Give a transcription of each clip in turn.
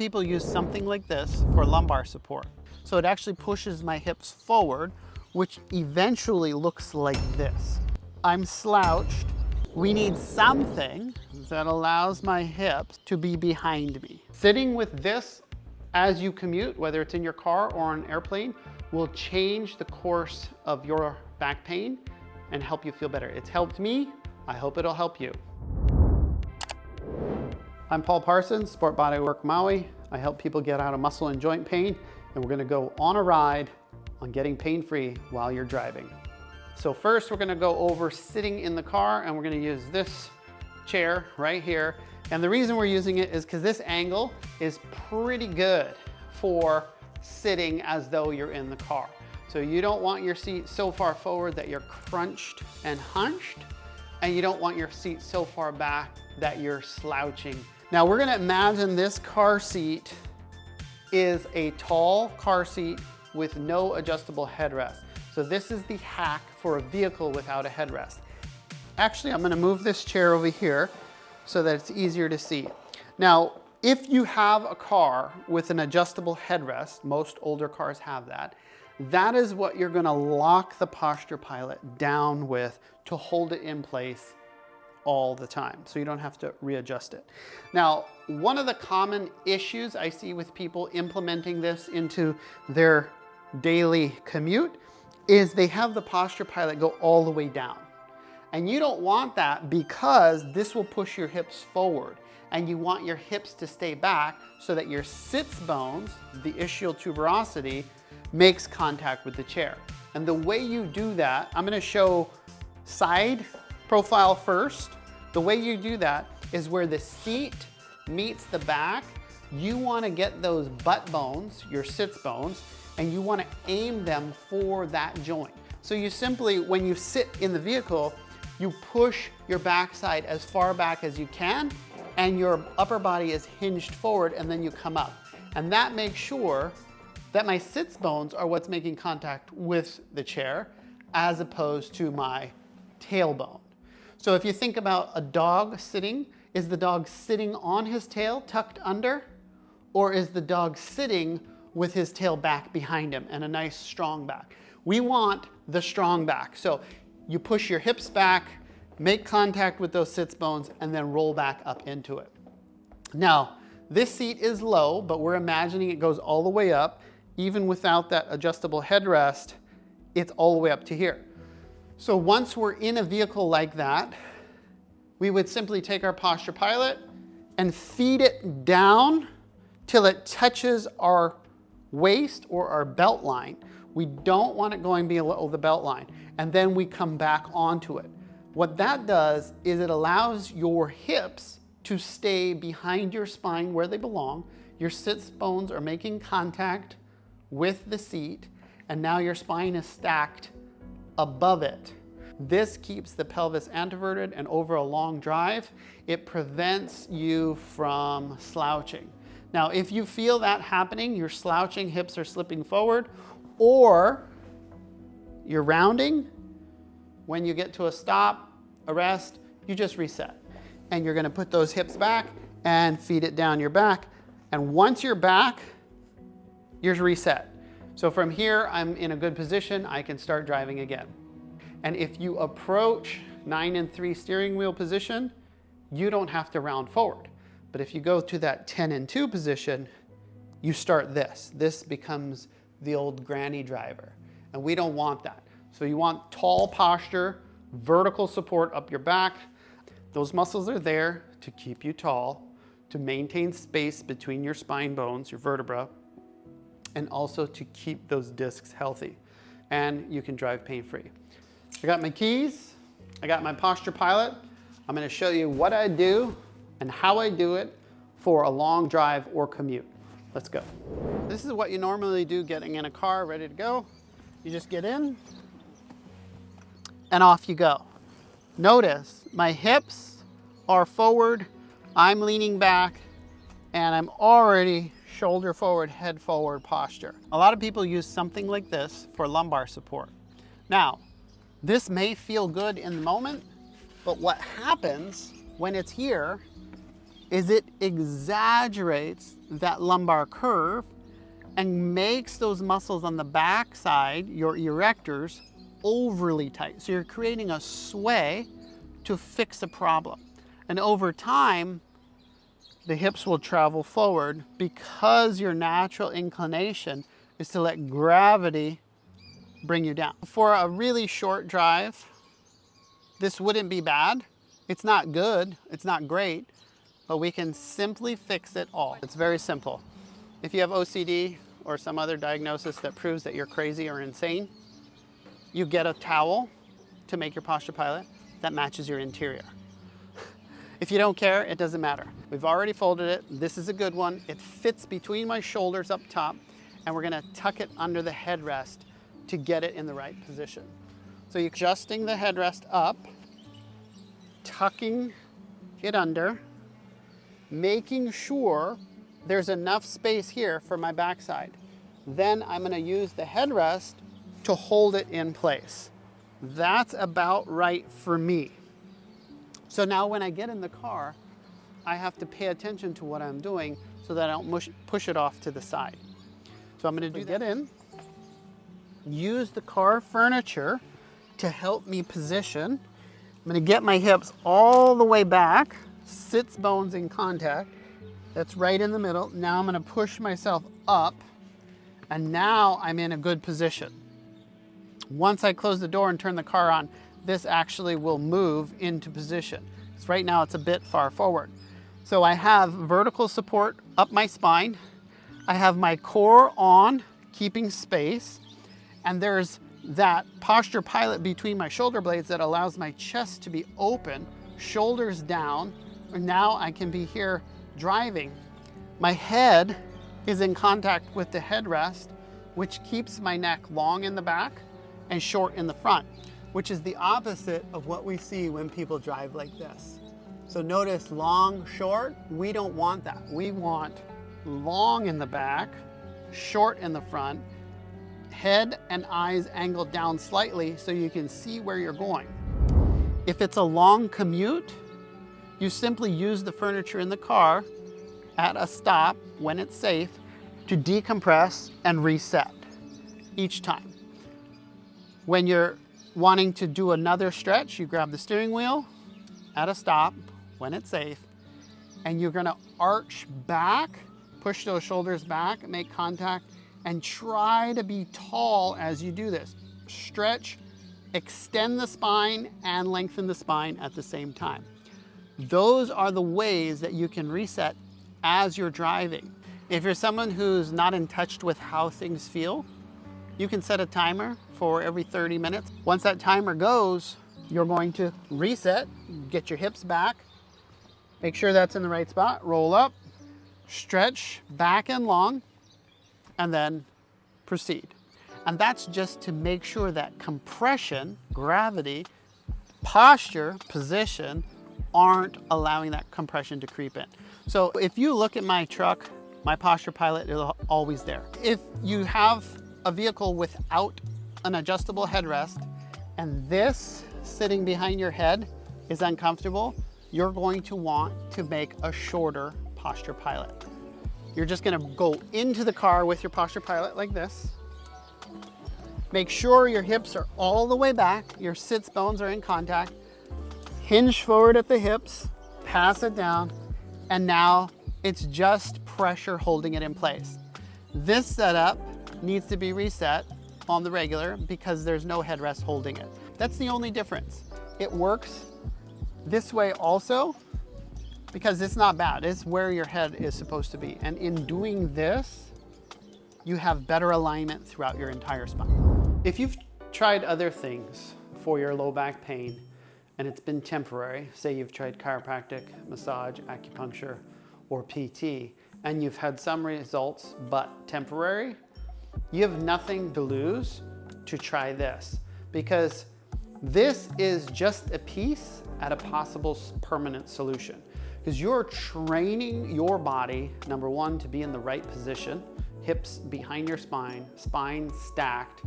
People use something like this for lumbar support. So it actually pushes my hips forward, which eventually looks like this. I'm slouched. We need something that allows my hips to be behind me. Sitting with this as you commute, whether it's in your car or on an airplane, will change the course of your back pain and help you feel better. It's helped me. I hope it'll help you. I'm Paul Parsons, Sport Body Work Maui. I help people get out of muscle and joint pain, and we're gonna go on a ride on getting pain-free while you're driving. So first, we're gonna go over sitting in the car, and we're gonna use this chair right here. And the reason we're using it is because this angle is pretty good for sitting as though you're in the car. So you don't want your seat so far forward that you're crunched and hunched, and you don't want your seat so far back that you're slouching. Now we're gonna imagine this car seat is a tall car seat with no adjustable headrest. So this is the hack for a vehicle without a headrest. Actually, I'm gonna move this chair over here so that it's easier to see. Now, if you have a car with an adjustable headrest, most older cars have that, that is what you're gonna lock the posture pilot down with to hold it in place all the time, so you don't have to readjust it. Now, one of the common issues I see with people implementing this into their daily commute is they have the posture pilot go all the way down. And you don't want that because this will push your hips forward, and you want your hips to stay back so that your sits bones, the ischial tuberosity, makes contact with the chair. And the way you do that, I'm gonna show side profile first. The way you do that is where the seat meets the back. You wanna get those butt bones, your sits bones, and you wanna aim them for that joint. So you simply, when you sit in the vehicle, you push your backside as far back as you can, and your upper body is hinged forward, and then you come up. And that makes sure that my sits bones are what's making contact with the chair, as opposed to my tailbone. So if you think about a dog sitting, is the dog sitting on his tail tucked under, or is the dog sitting with his tail back behind him and a nice strong back? We want the strong back. So you push your hips back, make contact with those sits bones, and then roll back up into it. Now, this seat is low, but we're imagining it goes all the way up. Even without that adjustable headrest, it's all the way up to here. So once we're in a vehicle like that, we would simply take our posture pilot and feed it down till it touches our waist or our belt line. We don't want it going below the belt line. And then we come back onto it. What that does is it allows your hips to stay behind your spine where they belong. Your sits bones are making contact with the seat, and now your spine is stacked above it. This keeps the pelvis anteverted, and over a long drive, it prevents you from slouching. Now, if you feel that happening, you're slouching, hips are slipping forward, or you're rounding, when you get to a stop, a rest, you just reset. And you're gonna put those hips back and feed it down your back. And once you're back, you're reset. So from here, I'm in a good position, I can start driving again. And if you approach 9-3 steering wheel position, you don't have to round forward. But if you go to that 10-2 position, you start this. This becomes the old granny driver. And we don't want that. So you want tall posture, vertical support up your back. Those muscles are there to keep you tall, to maintain space between your spine bones, your vertebra, and also to keep those discs healthy. And you can drive pain-free. I got my keys, I got my posture pilot. I'm gonna show you what I do and how I do it for a long drive or commute. Let's go. This is what you normally do getting in a car, ready to go. You just get in, and off you go. Notice my hips are forward, I'm leaning back, and I'm already shoulder forward, head forward posture. A lot of people use something like this for lumbar support. Now, this may feel good in the moment, but what happens when it's here is it exaggerates that lumbar curve and makes those muscles on the back side, your erectors, overly tight. So you're creating a sway to fix a problem. And over time, the hips will travel forward because your natural inclination is to let gravity bring you down. For a really short drive, this wouldn't be bad. It's not good, it's not great, but we can simply fix it all. It's very simple. If you have OCD or some other diagnosis that proves that you're crazy or insane, you get a towel to make your posture pilot that matches your interior. If you don't care, it doesn't matter. We've already folded it. This is a good one. It fits between my shoulders up top, and we're gonna tuck it under the headrest to get it in the right position. So you're adjusting the headrest up, tucking it under, making sure there's enough space here for my backside. Then I'm gonna use the headrest to hold it in place. That's about right for me. So now when I get in the car, I have to pay attention to what I'm doing so that I don't push it off to the side. So I'm gonna do that. Get in, use the car furniture to help me position. I'm gonna get my hips all the way back, sits bones in contact. That's right in the middle. Now I'm gonna push myself up, and now I'm in a good position. Once I close the door and turn the car on, this actually will move into position. So right now it's a bit far forward. So I have vertical support up my spine. I have my core on, keeping space. And there's that posture pilot between my shoulder blades that allows my chest to be open, shoulders down. And now I can be here driving. My head is in contact with the headrest, which keeps my neck long in the back and short in the front, which is the opposite of what we see when people drive like this. So notice long, short, we don't want that. We want long in the back, short in the front, head and eyes angled down slightly so you can see where you're going. If it's a long commute, you simply use the furniture in the car at a stop when it's safe to decompress and reset each time. When you're wanting to do another stretch, you grab the steering wheel at a stop when it's safe, and you're gonna arch back, push those shoulders back, make contact, and try to be tall as you do this. Stretch, extend the spine, and lengthen the spine at the same time. Those are the ways that you can reset as you're driving. If you're someone who's not in touch with how things feel, you can set a timer for every 30 minutes. Once that timer goes, you're going to reset, get your hips back, make sure that's in the right spot, roll up, stretch back and long, and then proceed. And that's just to make sure that compression, gravity, posture, position aren't allowing that compression to creep in. So if you look at my truck, my posture pilot is always there. If you have a vehicle without an adjustable headrest and this sitting behind your head is uncomfortable, you're going to want to make a shorter posture pilot. You're just gonna go into the car with your posture pilot like this. Make sure your hips are all the way back, your sits bones are in contact. Hinge forward at the hips, pass it down, and now it's just pressure holding it in place. This setup needs to be reset on the regular because there's no headrest holding it. That's the only difference. It works this way also because it's not bad. It's where your head is supposed to be. And in doing this, you have better alignment throughout your entire spine. If you've tried other things for your low back pain and it's been temporary, say you've tried chiropractic, massage, acupuncture, or PT, and you've had some results but temporary, you have nothing to lose to try this, because this is just a piece at a possible permanent solution. Because you're training your body, number one, to be in the right position, hips behind your spine, spine stacked,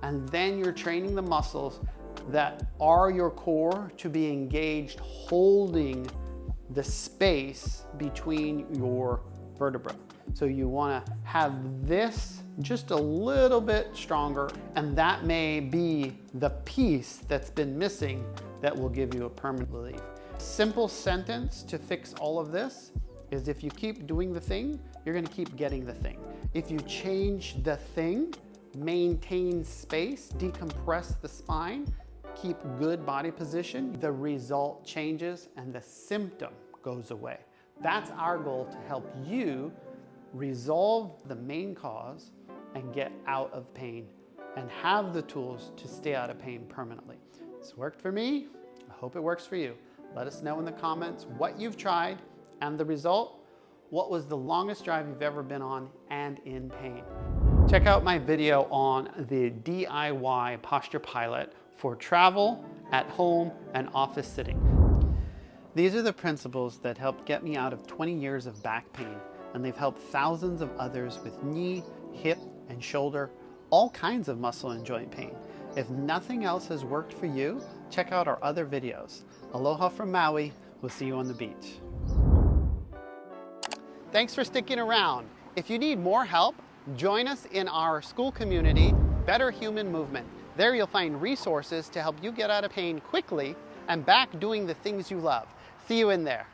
and then you're training the muscles that are your core to be engaged holding the space between your vertebrae. So you want to have this just a little bit stronger, and that may be the piece that's been missing that will give you a permanent relief. Simple sentence to fix all of this is if you keep doing the thing, you're going to keep getting the thing. If you change the thing, maintain space, decompress the spine, keep good body position, the result changes and the symptom goes away. That's our goal, to help you resolve the main cause and get out of pain and have the tools to stay out of pain permanently. It's worked for me. I hope it works for you. Let us know in the comments what you've tried and the result. What was the longest drive you've ever been on and in pain? Check out my video on the DIY posture pilot for travel, at home, and office sitting. These are the principles that helped get me out of 20 years of back pain, and they've helped thousands of others with knee, hip, and shoulder, all kinds of muscle and joint pain. If nothing else has worked for you, check out our other videos. Aloha from Maui. We'll see you on the beach. Thanks for sticking around. If you need more help, join us in our school community, Better Human Movement. There you'll find resources to help you get out of pain quickly and back doing the things you love. See you in there.